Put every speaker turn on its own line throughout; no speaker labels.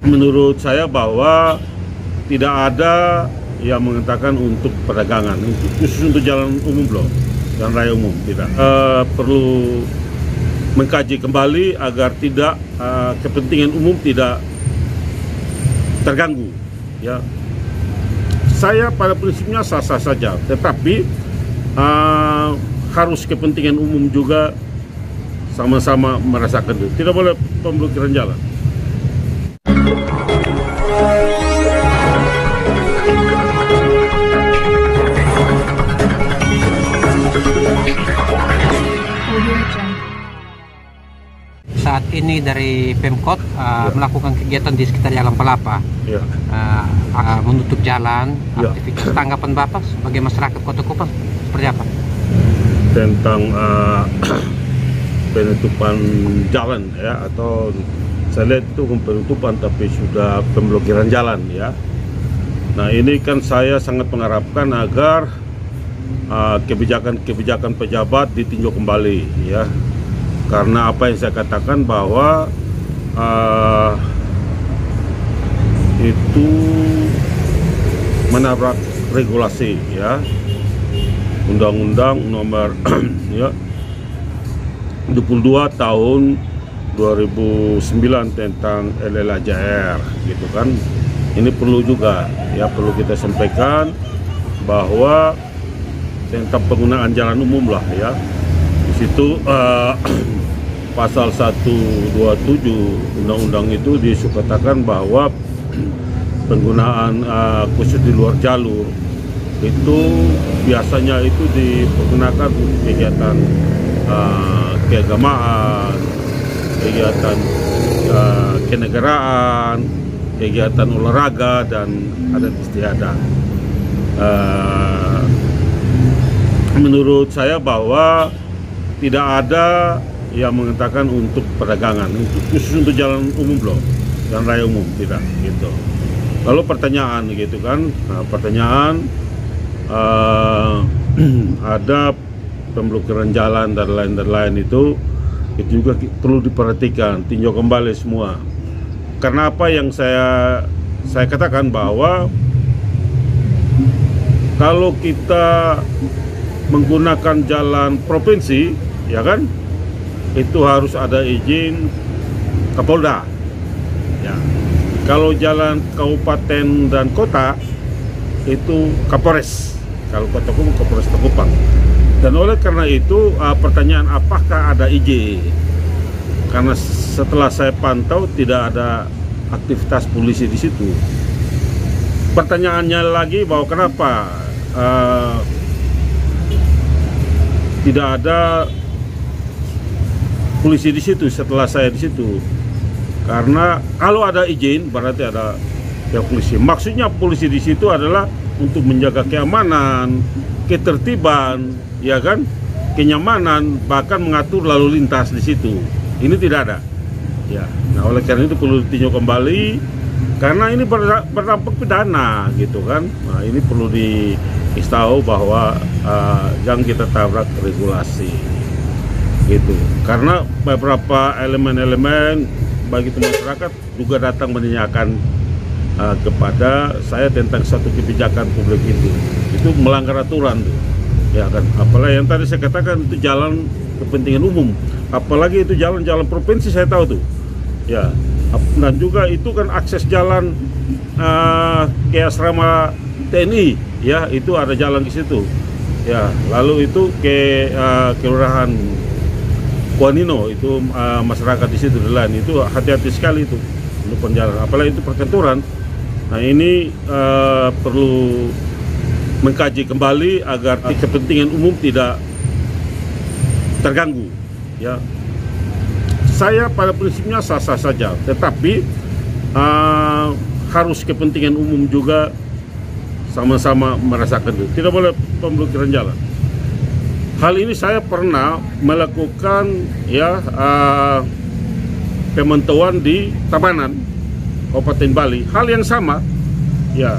Menurut saya bahwa tidak ada yang mengatakan untuk perdagangan, khusus untuk jalan umum loh, jalan raya umum tidak. Perlu mengkaji kembali agar tidak kepentingan umum tidak terganggu. Ya, saya pada prinsipnya sah-sah saja, tetapi harus kepentingan umum juga sama-sama merasakan itu. Tidak boleh pemblokiran jalan.
Saat ini dari Pemkot melakukan kegiatan di sekitar Jalan Palapa, menutup jalan, aktivitas. Tanggapan Bapak sebagai masyarakat Kota Kupang seperti apa?
Tentang penutupan jalan ya, atau saya lihat itu penutupan tapi sudah pemblokiran jalan ya. Nah ini kan saya sangat mengharapkan agar kebijakan-kebijakan pejabat ditinjau kembali ya. Karena apa yang saya katakan bahwa itu menabrak regulasi ya, Undang-Undang nomor ya 22 tahun 2009 tentang LLAJR gitu kan. Ini perlu juga ya, perlu kita sampaikan bahwa tentang penggunaan jalan umum lah ya. Di situ pasal 127 undang-undang itu disukatakan bahwa penggunaan khusus di luar jalur itu biasanya itu dipergunakan untuk kegiatan keagamaan, kegiatan kenegaraan, kegiatan olahraga dan adat istiadat. Menurut saya bahwa tidak ada yang mengatakan untuk perdagangan, khusus untuk jalan umum loh, jalan raya umum tidak gitu. Lalu pertanyaan gitu kan, pertanyaan ada pemblokiran jalan dan lain-lain itu juga perlu diperhatikan, tinjau kembali semua. Karena apa yang saya katakan bahwa kalau kita menggunakan jalan provinsi, ya kan, itu harus ada izin Kapolda. Ya. Kalau jalan kabupaten dan kota itu Kapolres. Kalau Kota Kupang, Kapolres Kupang. Dan oleh karena itu pertanyaan apakah ada izin? Karena setelah saya pantau tidak ada aktivitas polisi di situ. Pertanyaannya lagi bahwa kenapa tidak ada polisi di situ setelah saya di situ. Karena kalau ada izin berarti ada ya polisi. Maksudnya polisi di situ adalah untuk menjaga keamanan, ketertiban, ya kan, kenyamanan, bahkan mengatur lalu lintas di situ. Ini tidak ada. Ya, nah oleh karena itu perlu ditinjau kembali karena ini berdampak pidana gitu kan. Nah ini perlu tahu bahwa jangan kita tabrak regulasi gitu, karena beberapa elemen-elemen bagi masyarakat juga datang menanyakan kepada saya tentang satu kebijakan publik itu melanggar aturan tuh ya kan. Apalagi yang tadi saya katakan itu jalan kepentingan umum, apalagi itu jalan-jalan provinsi saya tahu tuh ya. Dan juga itu kan akses jalan ke asrama TNI ya, itu ada jalan di situ ya. Lalu itu ke kelurahan Kuanino itu masyarakat di situ lain itu hati-hati sekali itu untuk penjalan, apalagi itu perkantoran. Nah ini perlu mengkaji kembali agar kepentingan umum tidak terganggu ya. Saya pada prinsipnya sah-sah saja, tetapi harus kepentingan umum juga sama-sama merasakan itu. Tidak boleh pemblokiran jalan. Hal ini saya pernah melakukan ya pemantauan di Tabanan, Kabupaten Bali. Hal yang sama ya,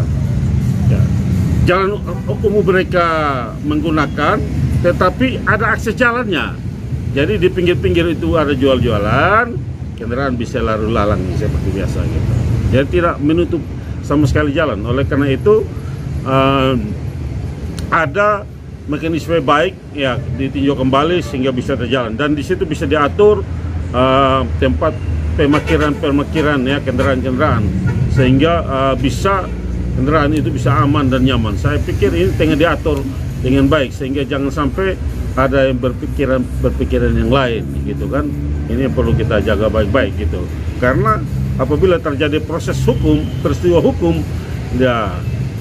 jalan umum mereka menggunakan, tetapi ada akses jalannya. Jadi di pinggir-pinggir itu ada jual-jualan, kendaraan bisa lalu lalang seperti biasa gitu. Jadi tidak menutup sama sekali jalan. Oleh karena itu ada mekanisme baik ya ditinjau kembali sehingga bisa berjalan, dan di situ bisa diatur tempat parkiran ya kendaraan-kendaraan sehingga bisa kendaraan itu bisa aman dan nyaman. Saya pikir ini tengah diatur dengan baik sehingga jangan sampai ada yang berpikiran yang lain gitu kan. Ini yang perlu kita jaga baik-baik gitu. Karena apabila terjadi proses hukum, peristiwa hukum ya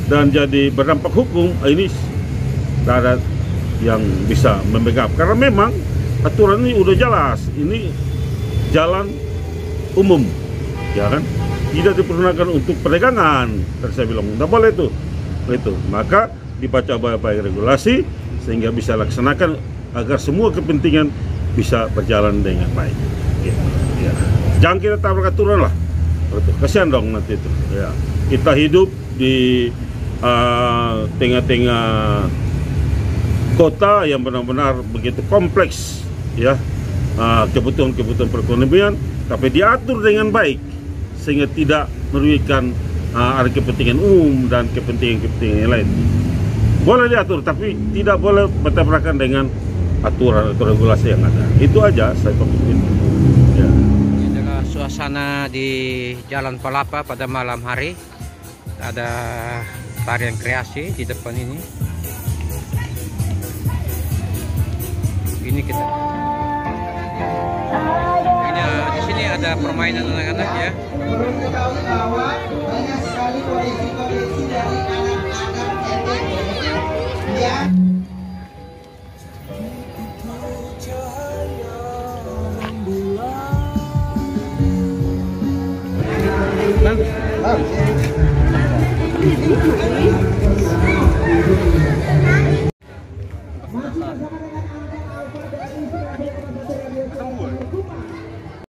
dan jadi berdampak hukum, ini tidak ada yang bisa membackup. Karena memang aturan ini udah jelas, ini jalan umum ya kan, tidak dipergunakan untuk perdagangan. Tadi saya bilang tidak boleh itu. Maka dibaca baik-baik regulasi sehingga bisa laksanakan agar semua kepentingan bisa berjalan dengan baik. Ya. Jangan kita tabrak aturan lah. Kasihan dong nanti itu. Ya. Kita hidup di tengah-tengah kota yang benar-benar begitu kompleks, ya kebutuhan-kebutuhan perekonomian, tapi diatur dengan baik sehingga tidak merugikan ada kepentingan umum dan kepentingan-kepentingan yang lain. Boleh diatur, tapi tidak boleh bertabrakan dengan aturan atau regulasi yang ada. Itu aja saya komitmen. Ya.
Ini adalah suasana di Jalan Palapa pada malam hari. Ada tarian kreasi di depan ini. Ini kita. Ini di sini ada permainan anak-anak ya.
Banyak sekali koleksi-koleksi dari anak-anak ya.